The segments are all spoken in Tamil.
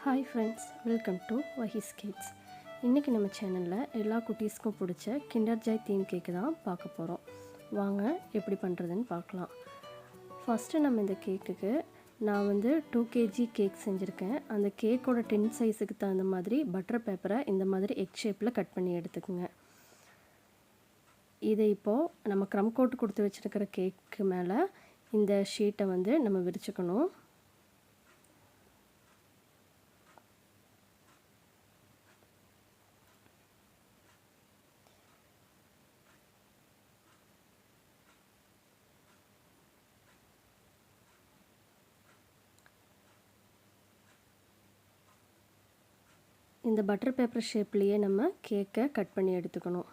Hi friends, welcome to வஹீஸ் kids. இன்றைக்கி நம்ம சேனலில் எல்லா குட்டீஸ்க்கும் பிடிச்ச கிண்டர் ஜாய் தீம் கேக்கு தான் பார்க்க போகிறோம். வாங்க எப்படி பண்ணுறதுன்னு பார்க்கலாம். ஃபஸ்ட்டு நம்ம இந்த கேக்குக்கு நான் 2 kg கேக் செஞ்சுருக்கேன். அந்த கேக்கோட டின் சைஸுக்கு தகுந்த மாதிரி பட்டர் பேப்பரை இந்த மாதிரி எக் ஷேப்பில் கட் பண்ணி எடுத்துக்கோங்க. இதை இப்போது நம்ம க்ரம் கோட் கொடுத்து வச்சுருக்கிற கேக்கு மேலே இந்த ஷீட்டை நம்ம விரிச்சுக்கணும். இந்த பட்டர் பேப்பர் ஷேப்லேயே நம்ம கேக்கை கட் பண்ணி எடுத்துக்கணும்.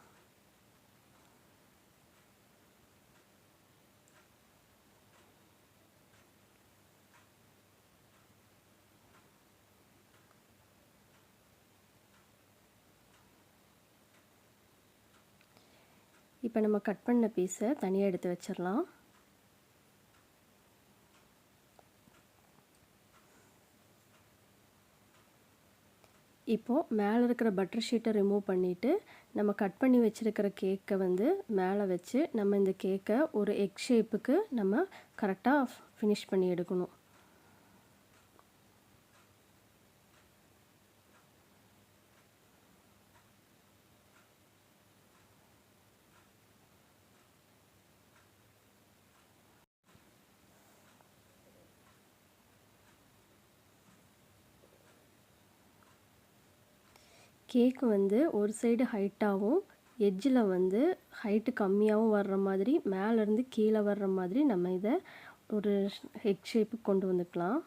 இப்போ நம்ம கட் பண்ண பீஸை தனியாக எடுத்து வச்சிடலாம். இப்போது மேலே இருக்கிற பட்டர் ஷீட்டை ரிமூவ் பண்ணிவிட்டு நம்ம கட் பண்ணி வச்சுருக்கிற கேக்கை மேலே வச்சு நம்ம இந்த கேக்கை ஒரு எக் ஷேப்புக்கு நம்ம கரெக்டாக ஃபினிஷ் பண்ணி எடுக்கணும். கேக்கு ஒரு சைடு ஹைட்டாகவும் எட்ஜில் ஹைட்டு கம்மியாகவும் வர்ற மாதிரி மேலேருந்து கீழே வர்ற மாதிரி நம்ம இதை ஒரு எக் ஷேப்புக்கு கொண்டு வந்துக்கலாம்.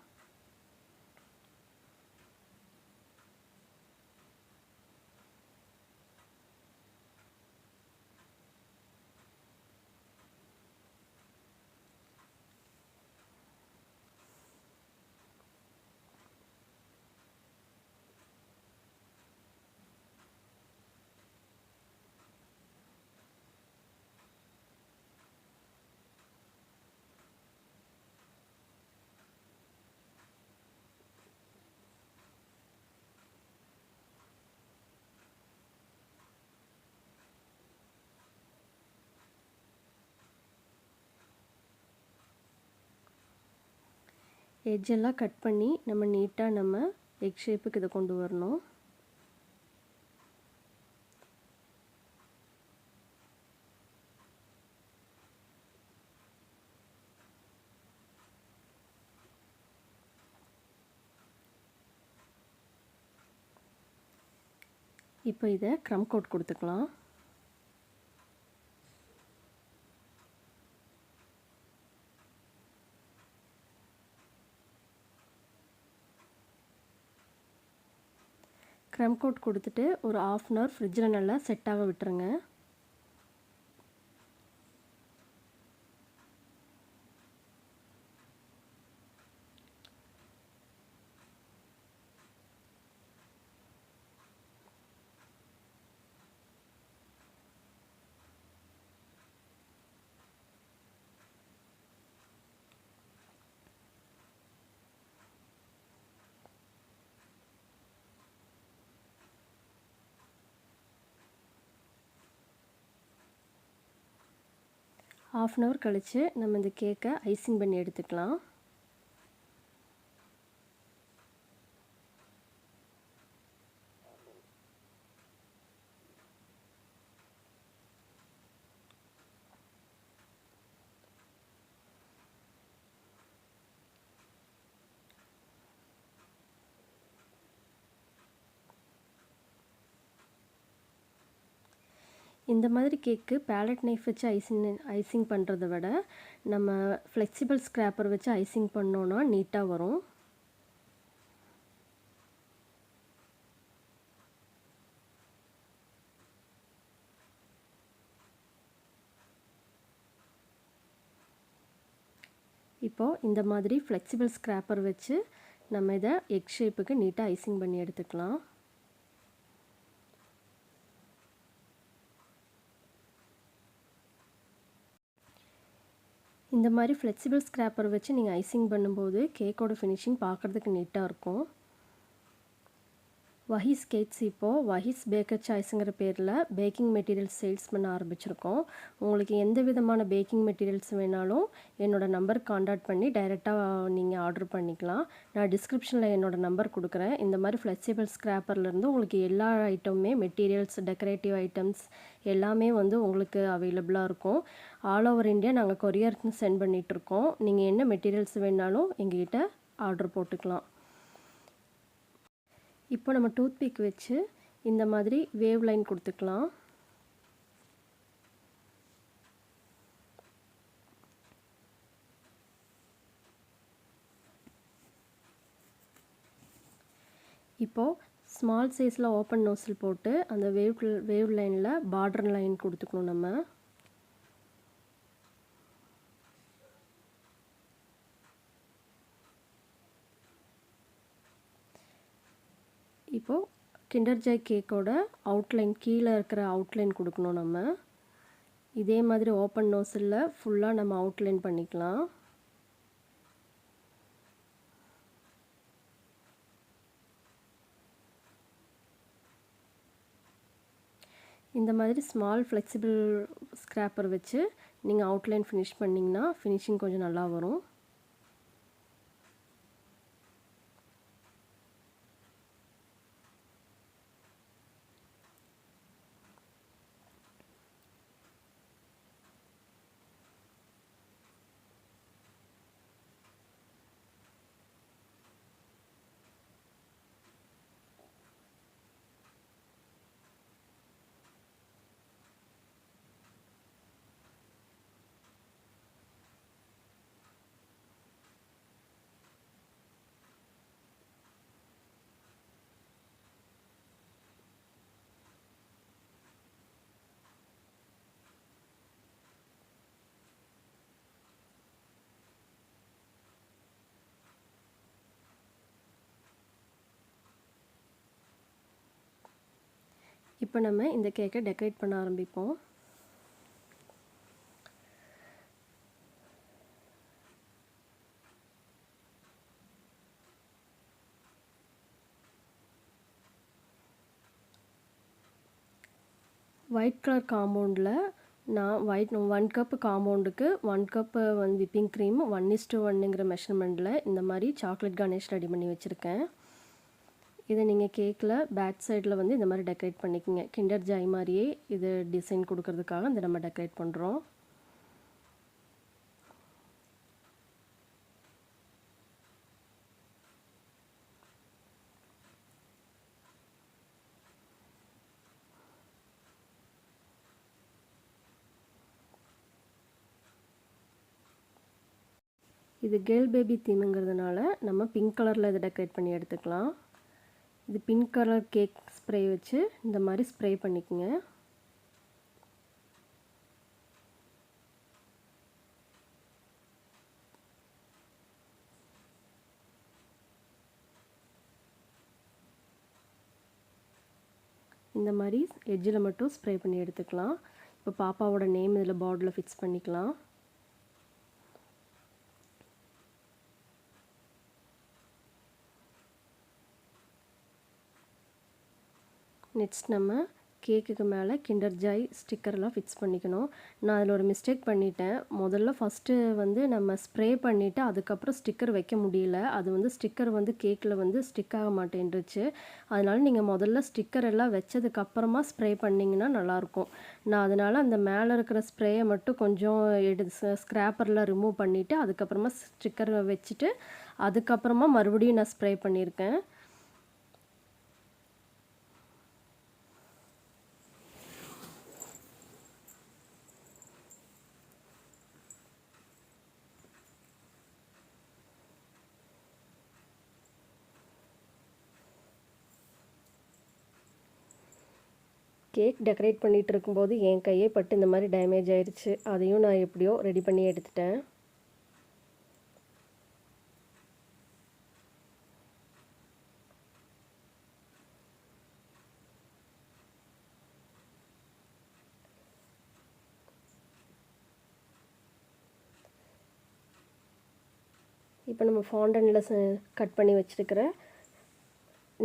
எட்ஜெல்லாம் கட் பண்ணி நம்ம நீட்டாக எக் ஷேப்புக்கு இதை கொண்டு வரணும். இப்போ இதை க்ரம் கோட் கொடுத்துக்கலாம். க்ரம் கோட் கொடுத்துட்டு ஒரு 1/2 அன் ஹவர் ஃப்ரிட்ஜில் நல்லா செட்டாக விட்டுருங்க. ½ அன் ஹவர் கழித்து நம்ம இந்த கேக்கை ஐசிங் பண்ணி எடுத்துக்கலாம். இந்த மாதிரி கேக்கு பேலட் நைஃப் வச்சு ஐசிங் பண்ணுறத விட நம்ம ஃப்ளெக்சிபிள் ஸ்க்ராப்பர் வச்சு ஐசிங் பண்ணோன்னா நீட்டாக வரும். இப்போது இந்த மாதிரி ஃப்ளெக்சிபிள் ஸ்க்ராப்பர் வச்சு நம்ம இதை எக் ஷேப்புக்கு நீட்டாக ஐசிங் பண்ணி எடுத்துக்கலாம். இந்த மாதிரி ஃப்ளெக்சிபிள் ஸ்க்ராப்பர் வச்சு நீங்கள் ஐசிங் பண்ணும்போது கேக்கோட ஃபினிஷிங் பார்க்குறதுக்கு நீட்டாக இருக்கும். வஹீஸ் கேக்ஸ் இப்போது வஹீஸ் பேக்கர் சாய்ஸுங்கிற பேரில் பேக்கிங் மெட்டீரியல்ஸ் சேல்ஸ் பண்ண ஆரம்பிச்சிருக்கோம். உங்களுக்கு எந்த விதமான பேக்கிங் மெட்டீரியல்ஸ் வேணாலும் என்னோடய நம்பர் காண்டாக்ட் பண்ணி டைரெக்டாக நீங்கள் ஆர்டர் பண்ணிக்கலாம். நான் டிஸ்கிரிப்ஷனில் என்னோடய நம்பர் கொடுக்குறேன். இந்த மாதிரி ஃப்ளெக்சிபிள் ஸ்க்ராப்பர்லேருந்து உங்களுக்கு எல்லா ஐட்டமுமே மெட்டீரியல்ஸ், டெக்கரேட்டிவ் ஐட்டம்ஸ் எல்லாமே வந்து உங்களுக்கு அவைலபிளாக இருக்கும். ஆல் ஓவர் இந்தியா நாங்கள் கொரியர் சென்ட் பண்ணிகிட்ருக்கோம். நீங்கள் என்ன மெட்டீரியல்ஸ் வேணாலும் எங்ககிட்ட ஆர்டர் போட்டுக்கலாம். இப்போ நம்ம டூத் பிக் வச்சு இந்த மாதிரி வேவ் லைன் கொடுத்துக்கலாம். இப்போது ஸ்மால் சைஸில் ஓப்பன் நோசில் போட்டு அந்த வேவ் லைனில் பார்டர் லைன் கொடுத்துக்கணும் நம்ம. இப்போது கிண்டர் ஜாய் கேக்கோட அவுட்லைன் கீழே இருக்கிற அவுட்லைன் கொடுக்கணும் நம்ம. இதே மாதிரி ஓப்பன் நோசில் ஃபுல்லாக நம்ம அவுட்லைன் பண்ணிக்கலாம். இந்த மாதிரி ஸ்மால் ஃப்ளெக்சிபிள் ஸ்க்ராப்பர் வச்சு நீங்கள் அவுட்லைன் ஃபினிஷ் பண்ணிங்கன்னா ஃபினிஷிங் கொஞ்சம் நல்லா வரும். இப்போ நம்ம இந்த கேக்கை டெக்கரேட் பண்ண ஆரம்பிப்போம். ஒயிட் கலர் காம்பவுண்டில் நான் 1 கப் காம்பவுண்டுக்கு 1 கப்பு வந்து விப்பிங் க்ரீம் 1:1ங்கிற மெஷர்மெண்ட்டில் இந்த மாதிரி சாக்லேட் கார்னிஷ் ரெடி பண்ணி வச்சுருக்கேன். இதை நீங்கள் கேக்கில் பேக் சைடில் வந்து இந்த மாதிரி டெக்கரேட் பண்ணிக்கோங்க. கிண்டர் ஜாய் மாதிரியே இது டிசைன் கொடுக்கறதுக்காக இந்த நம்ம டெக்கரேட் பண்ணுறோம். இது கேர்ள் பேபி தீமுங்கிறதுனால நம்ம பிங்க் கலரில் இதை டெக்கரேட் பண்ணி எடுத்துக்கலாம். இது பிங்க் கலர் கேக் ஸ்ப்ரே வச்சு இந்த மாதிரி ஸ்ப்ரே பண்ணிக்கோங்க. இந்த மாதிரி எட்ஜில் மட்டும் ஸ்ப்ரே பண்ணி எடுத்துக்கலாம். இப்போ பாப்பாவோட நேம் இதில் பார்டரில் ஃபிக்ஸ் பண்ணிக்கலாம். நெக்ஸ்ட் நம்ம கேக்குக்கு மேலே கிண்டர் ஜாய் ஸ்டிக்கர்லாம் ஃபிக்ஸ் பண்ணிக்கணும். நான் அதில் ஒரு மிஸ்டேக் பண்ணிட்டேன். முதல்ல ஃபஸ்ட்டு வந்து நம்ம ஸ்ப்ரே பண்ணிவிட்டு அதுக்கப்புறம் ஸ்டிக்கர் வைக்க முடியல. அது வந்து ஸ்டிக்கர் வந்து கேக்கில் வந்து ஸ்டிக் ஆக மாட்டேன்ருச்சு. அதனால் நீங்கள் முதல்ல ஸ்டிக்கர் எல்லாம் வச்சதுக்கப்புறமா ஸ்ப்ரே பண்ணிங்கன்னா நல்லாயிருக்கும். நான் அதனால் அந்த மேலே இருக்கிற ஸ்ப்ரேயை மட்டும் கொஞ்சம் ஸ்க்ராப்பரில் ரிமூவ் பண்ணிவிட்டு அதுக்கப்புறமா ஸ்டிக்கர் வச்சுட்டு அதுக்கப்புறமா மறுபடியும் நான் ஸ்ப்ரே பண்ணியிருக்கேன். கேக் டெக்கரேட் பண்ணிகிட்டு இருக்கும்போது என் கையே பட்டு இந்த மாதிரி டேமேஜ் ஆயிடுச்சு. அதையும் நான் எப்படியோ ரெடி பண்ணி எடுத்துட்டேன். இப்போ நம்ம ஃபாண்டனில் கட் பண்ணி வச்சுருக்கிற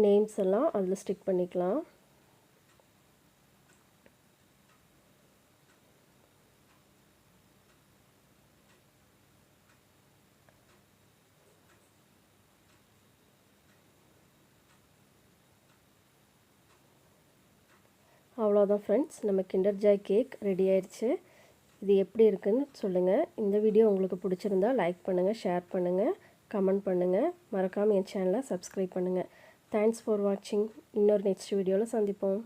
நேம்ஸ் எல்லாம் அதில் ஸ்டிக் பண்ணிக்கலாம். அவ்வளோதான் ஃப்ரெண்ட்ஸ், நம்ம கிண்டர் ஜாய் கேக் ரெடி ஆயிடுச்சு. இது எப்படி இருக்குன்னு சொல்லுங்கள். இந்த வீடியோ உங்களுக்கு பிடிச்சிருந்தா லைக் பண்ணுங்கள், ஷேர் பண்ணுங்கள், கமெண்ட் பண்ணுங்கள். மறக்காமல் என் சேனலை சப்ஸ்கிரைப் பண்ணுங்கள். தேங்க்ஸ் ஃபார் வாட்சிங். இன்னொரு நெக்ஸ்ட் வீடியோவில் சந்திப்போம்.